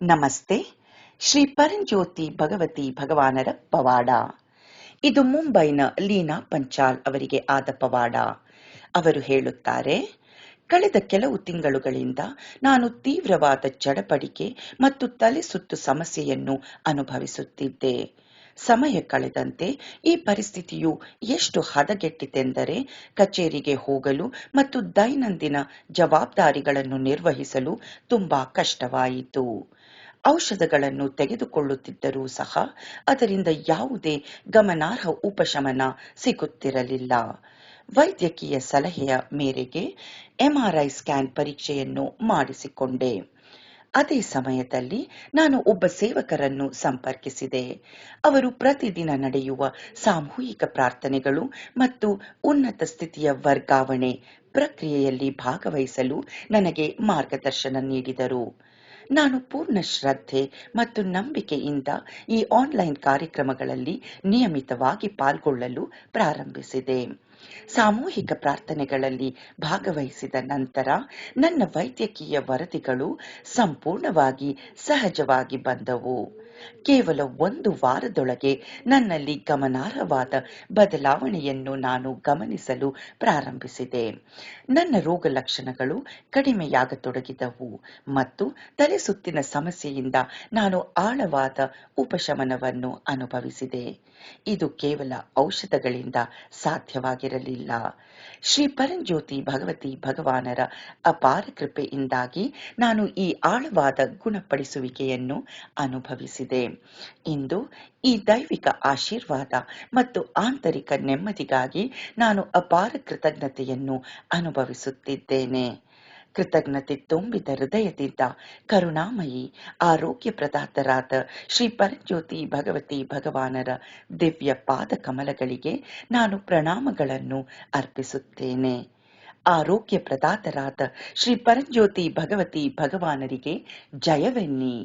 ನಮಸ್ತೆ. ಶ್ರೀ ಪರಂಜ್ಯೋತಿ ಭಗವತಿ ಭಗವಾನರ ಪವಾಡ. ಇದು ಮುಂಬೈನ ಲೀನಾ ಪಂಚಾಲ್ ಅವರಿಗೆ ಆದ ಪವಾಡ. ಅವರು ಹೇಳುತ್ತಾರೆ, ಕಳೆದ ಕೆಲವು ತಿಂಗಳುಗಳಿಂದ ನಾನು ತೀವ್ರವಾದ ಚಡಪಡಿಕೆ ಮತ್ತು ತಲೆ ಸುತ್ತು ಸಮಸ್ಯೆಯನ್ನು ಅನುಭವಿಸುತ್ತಿದ್ದೆ. ಸಮಯ ಕಳೆದಂತೆ ಈ ಪರಿಸ್ಥಿತಿಯು ಎಷ್ಟು ಹದಗೆಟ್ಟಿತೆಂದರೆ ಕಚೇರಿಗೆ ಹೋಗಲು ಮತ್ತು ದೈನಂದಿನ ಜವಾಬ್ದಾರಿಗಳನ್ನು ನಿರ್ವಹಿಸಲು ತುಂಬಾ ಕಷ್ಟವಾಯಿತು. ಔಷಧಗಳನ್ನು ತೆಗೆದುಕೊಳ್ಳುತ್ತಿದ್ದರೂ ಸಹ ಅದರಿಂದ ಯಾವುದೇ ಗಮನಾರ್ಹ ಉಪಶಮನ ಸಿಗುತ್ತಿರಲಿಲ್ಲ. ವೈದ್ಯಕೀಯ ಸಲಹೆಯ ಮೇರೆಗೆ ಎಂಆರ್ಐ ಸ್ಕ್ಯಾನ್ ಪರೀಕ್ಷೆಯನ್ನು ಮಾಡಿಸಿಕೊಂಡೆ. ಅದೇ ಸಮಯದಲ್ಲಿ ನಾನು ಒಬ್ಬ ಸೇವಕರನ್ನು ಸಂಪರ್ಕಿಸಿದೆ. ಅವರು ಪ್ರತಿದಿನ ನಡೆಯುವ ಸಾಮೂಹಿಕ ಪ್ರಾರ್ಥನೆಗಳು ಮತ್ತು ಉನ್ನತ ಸ್ಥಿತಿಯ ವರ್ಗಾವಣೆ ಪ್ರಕ್ರಿಯೆಯಲ್ಲಿ ಭಾಗವಹಿಸಲು ನನಗೆ ಮಾರ್ಗದರ್ಶನ ನೀಡಿದರು. ನಾನು ಪೂರ್ಣ ಶ್ರದ್ಧೆ ಮತ್ತು ನಂಬಿಕೆಯಿಂದ ಈ ಆನ್ಲೈನ್ ಕಾರ್ಯಕ್ರಮಗಳಲ್ಲಿ ನಿಯಮಿತವಾಗಿ ಪಾಲ್ಗೊಳ್ಳಲು ಪ್ರಾರಂಭಿಸಿದೆ. ಸಾಮೂಹಿಕ ಪ್ರಾರ್ಥನೆಗಳಲ್ಲಿ ಭಾಗವಹಿಸಿದ ನಂತರ ನನ್ನ ವೈದ್ಯಕೀಯ ವರದಿಗಳು ಸಂಪೂರ್ಣವಾಗಿ ಸಹಜವಾಗಿ ಬಂದವು. ಕೇವಲ 1 ವಾರದೊಳಗೆ ನನ್ನಲ್ಲಿ ಗಮನಾರ್ಹವಾದ ಬದಲಾವಣೆಯನ್ನು ನಾನು ಗಮನಿಸಲು ಪ್ರಾರಂಭಿಸಿದೆ. ನನ್ನ ರೋಗ ಲಕ್ಷಣಗಳು ಕಡಿಮೆಯಾಗತೊಡಗಿದವು ಮತ್ತು ತಲೆ ಸುತ್ತಿನ ಸಮಸ್ಯೆಯಿಂದ ನಾನು ಆಳವಾದ ಉಪಶಮನವನ್ನು ಅನುಭವಿಸಿದೆ. ಇದು ಕೇವಲ ಔಷಧಗಳಿಂದ ಸಾಧ್ಯವಾಗಿರಲಿಲ್ಲ. ಶ್ರೀ ಪರಂಜ್ಯೋತಿ ಭಗವತಿ ಭಗವಾನರ ಅಪಾರ ಕೃಪೆಯಿಂದಾಗಿ ನಾನು ಈ ಆಳವಾದ ಗುಣಪಡಿಸುವಿಕೆಯನ್ನು ಅನುಭವಿಸಿದೆ. ಇಂದು ಈ ದೈವಿಕ ಆಶೀರ್ವಾದ ಮತ್ತು ಆಂತರಿಕ ನೆಮ್ಮದಿಗಾಗಿ ನಾನು ಅಪಾರ ಕೃತಜ್ಞತೆಯನ್ನು ಅನುಭವಿಸುತ್ತಿದ್ದೇನೆ. ಕೃತಜ್ಞತೆ ತುಂಬಿದ ಹೃದಯದಿಂದ ಕರುಣಾಮಯಿ ಆರೋಗ್ಯಪ್ರದಾತರಾದ ಶ್ರೀ ಪರಂಜ್ಯೋತಿ ಭಗವತಿ ಭಗವಾನರ ದಿವ್ಯ ಪಾದ ಕಮಲಗಳಿಗೆ ನಾನು ಪ್ರಣಾಮಗಳನ್ನು ಅರ್ಪಿಸುತ್ತೇನೆ. ಆರೋಗ್ಯ ಪ್ರದಾತರಾದ ಶ್ರೀ ಪರಂಜ್ಯೋತಿ ಭಗವತಿ ಭಗವಾನರಿಗೆ ಜಯವೆನ್ನಿ.